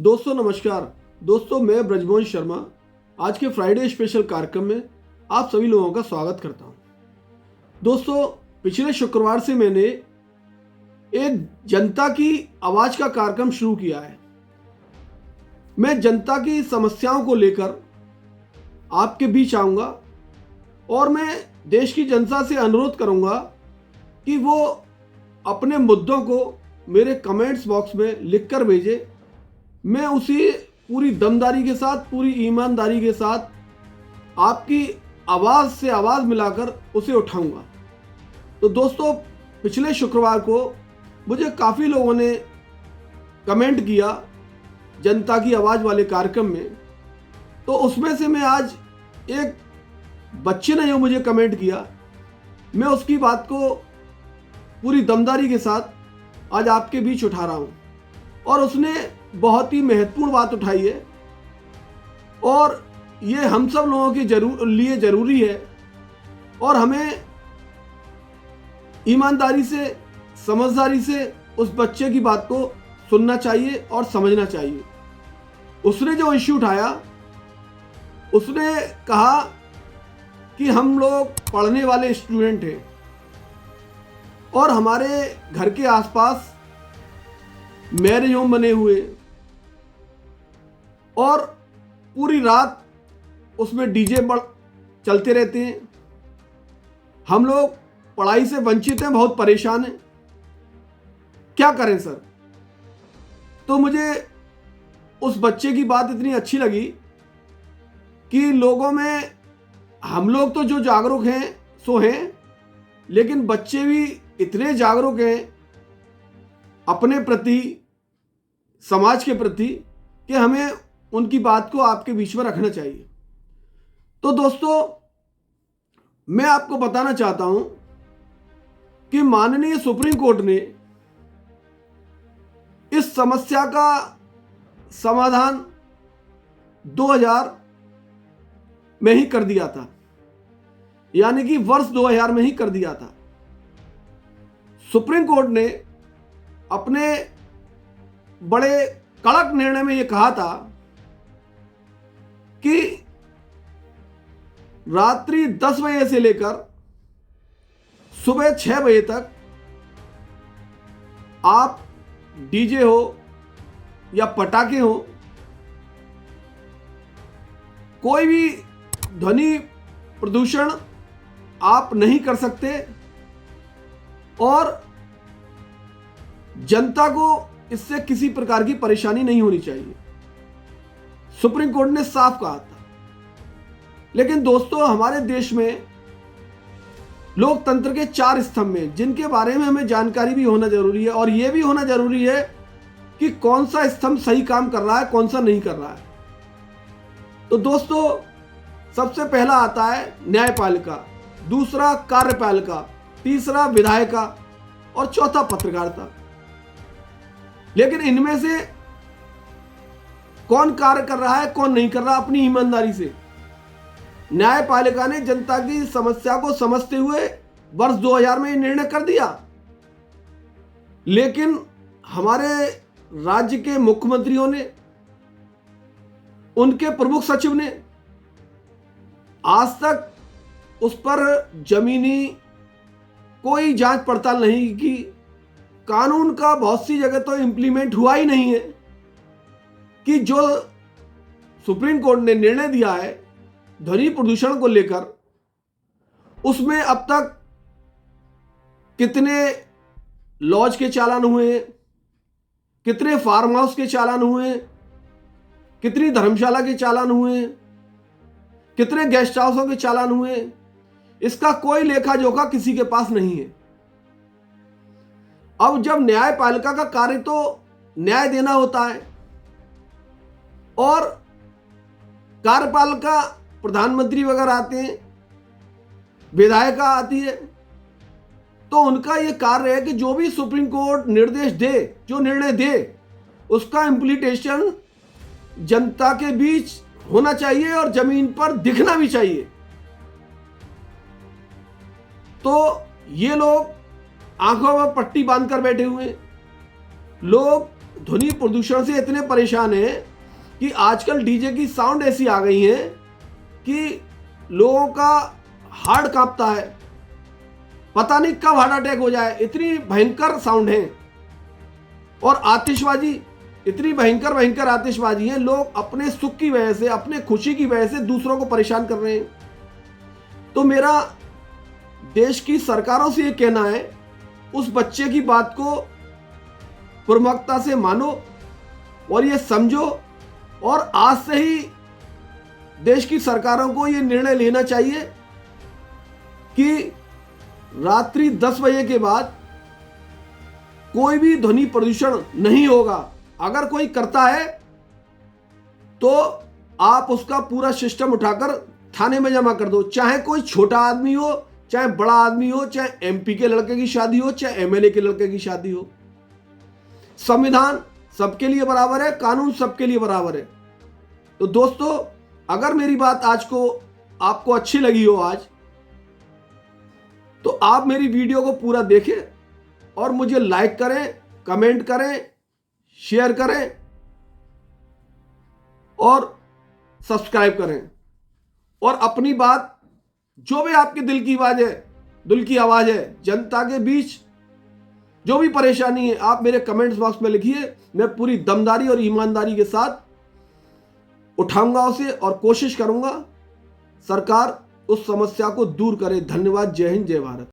दोस्तों नमस्कार। दोस्तों मैं ब्रजमोहन शर्मा आज के फ्राइडे स्पेशल कार्यक्रम में आप सभी लोगों का स्वागत करता हूं। दोस्तों पिछले शुक्रवार से मैंने एक जनता की आवाज़ का कार्यक्रम शुरू किया है। मैं जनता की समस्याओं को लेकर आपके बीच आऊँगा और मैं देश की जनता से अनुरोध करूँगा कि वो अपने मुद्दों को मेरे कमेंट्स बॉक्स में लिख कर भेजे। मैं उसी पूरी दमदारी के साथ, पूरी ईमानदारी के साथ आपकी आवाज़ से आवाज़ मिलाकर उसे उठाऊंगा। तो दोस्तों पिछले शुक्रवार को मुझे काफ़ी लोगों ने कमेंट किया जनता की आवाज़ वाले कार्यक्रम में, तो उसमें से मैं आज एक बच्चे ने जो मुझे कमेंट किया, मैं उसकी बात को पूरी दमदारी के साथ आज आपके बीच उठा रहा हूँ। और उसने बहुत ही महत्वपूर्ण बात उठाई है और ये हम सब लोगों के लिए ज़रूरी है और हमें ईमानदारी से, समझदारी से उस बच्चे की बात को सुनना चाहिए और समझना चाहिए। उसने जो इश्यू उठाया, उसने कहा कि हम लोग पढ़ने वाले स्टूडेंट हैं और हमारे घर के आसपास मैरिज होम बने हुए और पूरी रात उसमें डीजे चलते रहते हैं। हम लोग पढ़ाई से वंचित हैं, बहुत परेशान हैं, क्या करें सर। तो मुझे उस बच्चे की बात इतनी अच्छी लगी कि लोगों में हम लोग तो जो जागरूक हैं सो हैं, लेकिन बच्चे भी इतने जागरूक हैं अपने प्रति, समाज के प्रति, कि हमें उनकी बात को आपके बीच में रखना चाहिए। तो दोस्तों मैं आपको बताना चाहता हूं कि माननीय सुप्रीम कोर्ट ने इस समस्या का समाधान 2000 में ही कर दिया था, यानी कि वर्ष 2000 में ही कर दिया था। सुप्रीम कोर्ट ने अपने बड़े कड़क निर्णय में यह कहा था कि रात्रि 10 बजे से लेकर सुबह 6 बजे तक आप डीजे हो या पटाखे हो, कोई भी ध्वनि प्रदूषण आप नहीं कर सकते और जनता को इससे किसी प्रकार की परेशानी नहीं होनी चाहिए। सुप्रीम कोर्ट ने साफ कहा था। लेकिन दोस्तों हमारे देश में लोकतंत्र के 4 स्तंभ हैं जिनके बारे में हमें जानकारी भी होना जरूरी है और यह भी होना जरूरी है कि कौन सा स्तंभ सही काम कर रहा है, कौन सा नहीं कर रहा है। तो दोस्तों सबसे पहला आता है न्यायपालिका, दूसरा कार्यपालिका, तीसरा विधायिका और चौथा पत्रकारिता। लेकिन इनमें से कौन कार्य कर रहा है, कौन नहीं कर रहा अपनी ईमानदारी से। न्यायपालिका ने जनता की समस्या को समझते हुए वर्ष 2000 में निर्णय कर दिया, लेकिन हमारे राज्य के मुख्यमंत्रियों ने, उनके प्रमुख सचिव ने आज तक उस पर जमीनी कोई जांच पड़ताल नहीं की। कानून का बहुत सी जगह तो इम्प्लीमेंट हुआ ही नहीं है कि जो सुप्रीम कोर्ट ने निर्णय दिया है ध्वनि प्रदूषण को लेकर, उसमें अब तक कितने लॉज के चालान हुए हैं, कितने फार्म हाउस के चालान हुए हैं, कितनी धर्मशाला के चालान हुए हैं, कितने गेस्ट हाउसों के चालान हुए हैं, इसका कोई लेखा जोखा किसी के पास नहीं है। अब जब न्यायपालिका का कार्य तो न्याय देना होता है और कार्यपालिका प्रधानमंत्री वगैरह आते हैं, विधायिका आती है, तो उनका यह कार्य है कि जो भी सुप्रीम कोर्ट निर्देश दे, जो निर्णय दे, उसका इम्प्लीमेंटेशन जनता के बीच होना चाहिए और जमीन पर दिखना भी चाहिए। तो ये लोग आंखों में पट्टी बांधकर बैठे हुए हैं, लोग ध्वनि प्रदूषण से इतने परेशान हैं कि आजकल डीजे की साउंड ऐसी आ गई है कि लोगों का हार्ट कांपता है, पता नहीं कब हार्ट अटैक हो जाए, इतनी भयंकर साउंड है। और आतिशबाजी, इतनी भयंकर भयंकर आतिशबाजी है, लोग अपने सुख की वजह से, अपने खुशी की वजह से दूसरों को परेशान कर रहे हैं। तो मेरा देश की सरकारों से ये कहना है, उस बच्चे की बात को प्रमुखता से मानो और ये समझो, और आज से ही देश की सरकारों को ये निर्णय लेना चाहिए कि रात्रि 10 बजे के बाद कोई भी ध्वनि प्रदूषण नहीं होगा। अगर कोई करता है तो आप उसका पूरा सिस्टम उठाकर थाने में जमा कर दो, चाहे कोई छोटा आदमी हो, चाहे बड़ा आदमी हो, चाहे एमपी के लड़के की शादी हो, चाहे एमएलए के लड़के की शादी हो। संविधान सबके लिए बराबर है, कानून सबके लिए बराबर है। तो दोस्तों, अगर मेरी बात आज को आपको अच्छी लगी हो आज, तो आप मेरी वीडियो को पूरा देखें और मुझे लाइक करें, कमेंट करें, शेयर करें और सब्सक्राइब करें। और अपनी बात, जो भी आपके दिल की आवाज है, दिल की आवाज है, जनता के बीच जो भी परेशानी है, आप मेरे कमेंट्स बॉक्स में लिखिए। मैं पूरी दमदारी और ईमानदारी के साथ उठाऊंगा उसे और कोशिश करूंगा सरकार उस समस्या को दूर करे। धन्यवाद। जय हिंद, जय भारत।